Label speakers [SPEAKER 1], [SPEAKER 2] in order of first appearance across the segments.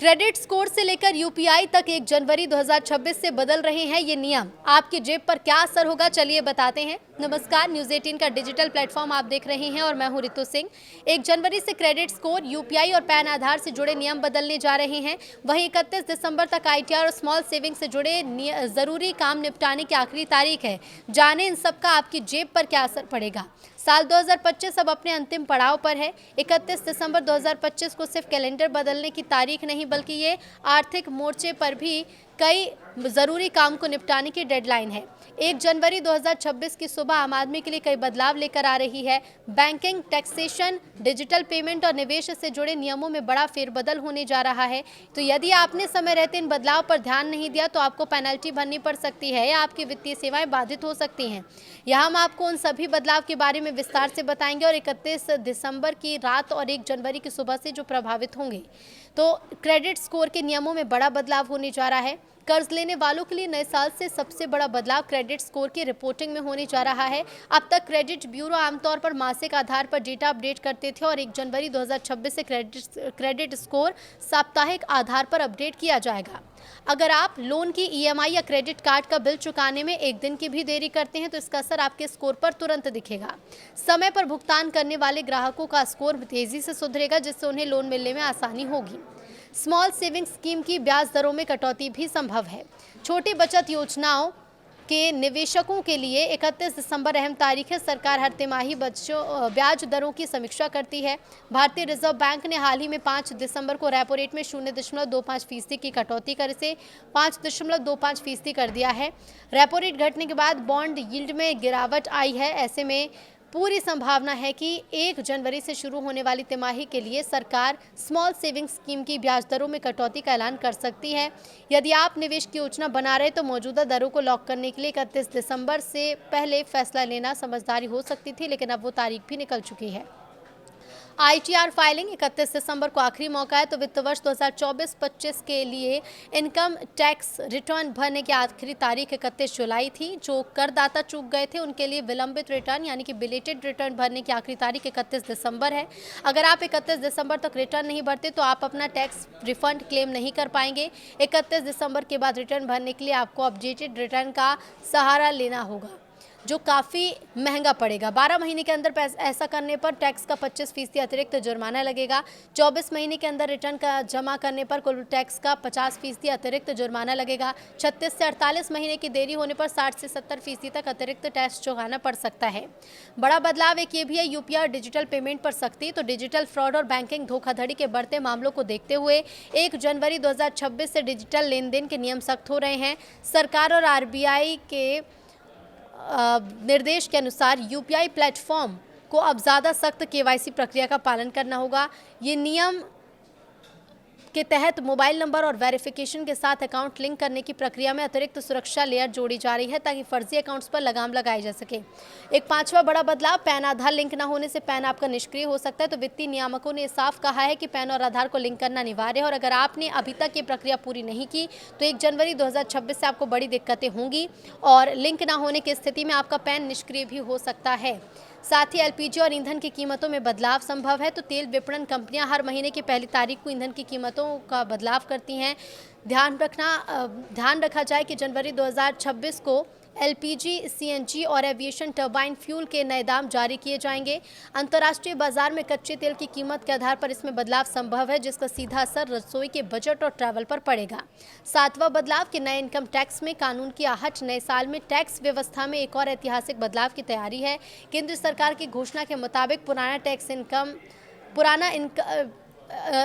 [SPEAKER 1] Credit score से लेकर UPI तक 1 जनवरी 2026 से बदल रहे हैं ये नियम। आपकी जेब पर क्या असर होगा, चलिए बताते हैं। नमस्कार, न्यूज़ 18 का डिजिटल प्लेटफॉर्म आप देख रहे हैं और मैं हूं रितु सिंह। 1 जनवरी से क्रेडिट स्कोर, यूपीआई और पैन आधार से जुड़े नियम बदलने जा रहे हैं। वहीं 31 दिसंबर तक आईटीआर और स्मॉल सेविंग से जुड़े जरूरी काम निपटाने की आखिरी तारीख है। जाने इन सब का आपकी जेब पर क्या असर पड़ेगा। साल 2025 अब अपने अंतिम पड़ाव पर है। 31 दिसंबर 2025 को सिर्फ कैलेंडर बदलने की तारीख नहीं, बल्कि ये आर्थिक मोर्चे पर भी कई जरूरी काम को निपटाने की डेडलाइन है। 1 जनवरी 2026 की सुबह आम आदमी के लिए कई बदलाव लेकर आ रही है। बैंकिंग, टैक्सेशन, डिजिटल पेमेंट और निवेश से जुड़े नियमों में बड़ा फेरबदल होने जा रहा है। तो यदि आपने समय रहते इन बदलाव पर ध्यान नहीं दिया तो आपको पेनल्टी भरनी पड़ सकती है या आपकी वित्तीय सेवाएं बाधित हो सकती हैं। यहाँ हम आपको उन सभी बदलाव के बारे में विस्तार से बताएंगे और 31 दिसंबर की रात और 1 जनवरी की सुबह से जो प्रभावित होंगे। तो क्रेडिट स्कोर के नियमों में बड़ा बदलाव होने जा रहा है। कर्ज लेने वालों के लिए नए साल से सबसे बड़ा बदलाव क्रेडिट स्कोर की रिपोर्टिंग में होने जा रहा है। अब तक क्रेडिट ब्यूरो आमतौर पर मासिक आधार पर डेटा अपडेट करते थे और 1 जनवरी 2026 से क्रेडिट स्कोर साप्ताहिक आधार पर अपडेट किया जाएगा। अगर आप लोन की ईएमआई या क्रेडिट कार्ड का बिल चुकाने में 1 दिन की भी देरी करते हैं तो इसका असर आपके स्कोर पर तुरंत दिखेगा। समय पर भुगतान करने वाले ग्राहकों का स्कोर तेजी से सुधरेगा, जिससे उन्हें लोन मिलने में आसानी होगी। स्मॉल सेविंग स्कीम की ब्याज दरों में कटौती भी संभव है। छोटी बचत योजनाओं के निवेशकों के लिए 31 दिसंबर अहम तारीख है। सरकार हर तिमाही ब्याज दरों की समीक्षा करती है। भारतीय रिजर्व बैंक ने हाल ही में 5 दिसंबर को रेपो रेट में 0.25% की कटौती कर इसे 5.25% कर दिया है। रेपो रेट घटने के बाद बॉन्ड यील्ड में गिरावट आई है। ऐसे में पूरी संभावना है कि 1 जनवरी से शुरू होने वाली तिमाही के लिए सरकार स्मॉल सेविंग स्कीम की ब्याज दरों में कटौती का ऐलान कर सकती है। यदि आप निवेश की योजना बना रहे तो मौजूदा दरों को लॉक करने के लिए 31 दिसंबर से पहले फैसला लेना समझदारी हो सकती थी, लेकिन अब वो तारीख भी निकल चुकी है। आईटीआर फाइलिंग 31 दिसंबर को आखिरी मौका है। तो वित्त वर्ष 2024-25 के लिए इनकम टैक्स रिटर्न भरने की आखिरी तारीख 31 जुलाई थी। जो करदाता चूक गए थे उनके लिए विलंबित रिटर्न यानी कि बिलेटेड रिटर्न भरने की आखिरी तारीख 31 दिसंबर है। अगर आप 31 दिसंबर तक रिटर्न नहीं भरते तो आप अपना टैक्स रिफंड क्लेम नहीं कर पाएंगे। 31 दिसंबर के बाद रिटर्न भरने के लिए आपको अपडेटेड रिटर्न का सहारा लेना होगा, जो काफ़ी महंगा पड़ेगा। 12 महीने के अंदर ऐसा करने पर टैक्स का 25% अतिरिक्त जुर्माना लगेगा। 24 महीने के अंदर रिटर्न का जमा करने पर कुल टैक्स का 50% अतिरिक्त जुर्माना लगेगा। 36 से 48 महीने की देरी होने पर 60 से 70% तक अतिरिक्त टैक्स चुकाना पड़ सकता है। बड़ा बदलाव एक ये भी है, यूपीआई और डिजिटल पेमेंट पर सख्ती। तो डिजिटल फ्रॉड और बैंकिंग धोखाधड़ी के बढ़ते मामलों को देखते हुए 1 जनवरी 2026 से डिजिटल लेन देन के नियम सख्त हो रहे हैं। सरकार और आरबीआई के निर्देश के अनुसार यूपीआई प्लेटफॉर्म को अब ज़्यादा सख्त केवाईसी प्रक्रिया का पालन करना होगा। ये नियम के तहत मोबाइल नंबर और वेरिफिकेशन के साथ अकाउंट लिंक करने की प्रक्रिया में अतिरिक्त सुरक्षा लेयर जोड़ी जा रही है ताकि फर्जी अकाउंट्स पर लगाम लगाई जा सके। एक 5वां बड़ा बदलाव, पैन आधार लिंक न होने से पैन आपका निष्क्रिय हो सकता है। तो वित्तीय नियामकों ने साफ कहा है कि पैन और आधार को लिंक करना अनिवार्य है और अगर आपने अभी तक ये प्रक्रिया पूरी नहीं की तो 1 जनवरी 2026 से आपको बड़ी दिक्कतें होंगी और लिंक न होने की स्थिति में आपका पैन निष्क्रिय भी हो सकता है। साथ ही एलपीजी और ईंधन की कीमतों में बदलाव संभव है। तो तेल विपणन कंपनियां हर महीने की पहली तारीख को ईंधन की कीमतों का बदलाव करती हैं। ध्यान रखा जाए कि जनवरी 2026 को एलपीजी, सीएनजी और एविएशन टरबाइन फ्यूल के नए दाम जारी किए जाएंगे। अंतर्राष्ट्रीय बाजार में कच्चे तेल की कीमत के आधार पर इसमें बदलाव संभव है, जिसका सीधा असर रसोई के बजट और ट्रैवल पर पड़ेगा। 7वां बदलाव के नए इनकम टैक्स में कानून की आहट। नए साल में टैक्स व्यवस्था में एक और ऐतिहासिक बदलाव की तैयारी है। केंद्र सरकार की घोषणा के मुताबिक पुराना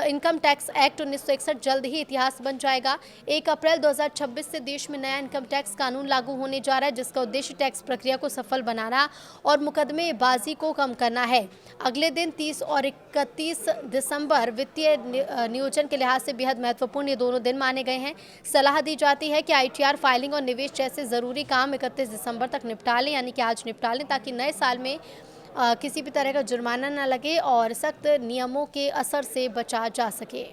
[SPEAKER 1] इनकम टैक्स एक्ट 1961 जल्द ही इतिहास बन जाएगा। 1 अप्रैल 2026 से देश में नया इनकम टैक्स कानून लागू होने जा रहा है, जिसका उद्देश्य टैक्स प्रक्रिया को सफल बनाना और मुकदमेबाजी को कम करना है। अगले दिन 30 और 31 दिसंबर वित्तीय नियोजन के लिहाज से बेहद महत्वपूर्ण ये दोनों दिन माने गए हैं। सलाह दी जाती है कि आईटीआर फाइलिंग और निवेश जैसे ज़रूरी काम 31 दिसंबर तक निपटा लें, यानी कि आज निपटा लें, ताकि नए साल में किसी भी तरह का जुर्माना न लगे और सख्त नियमों के असर से बचा जा सके।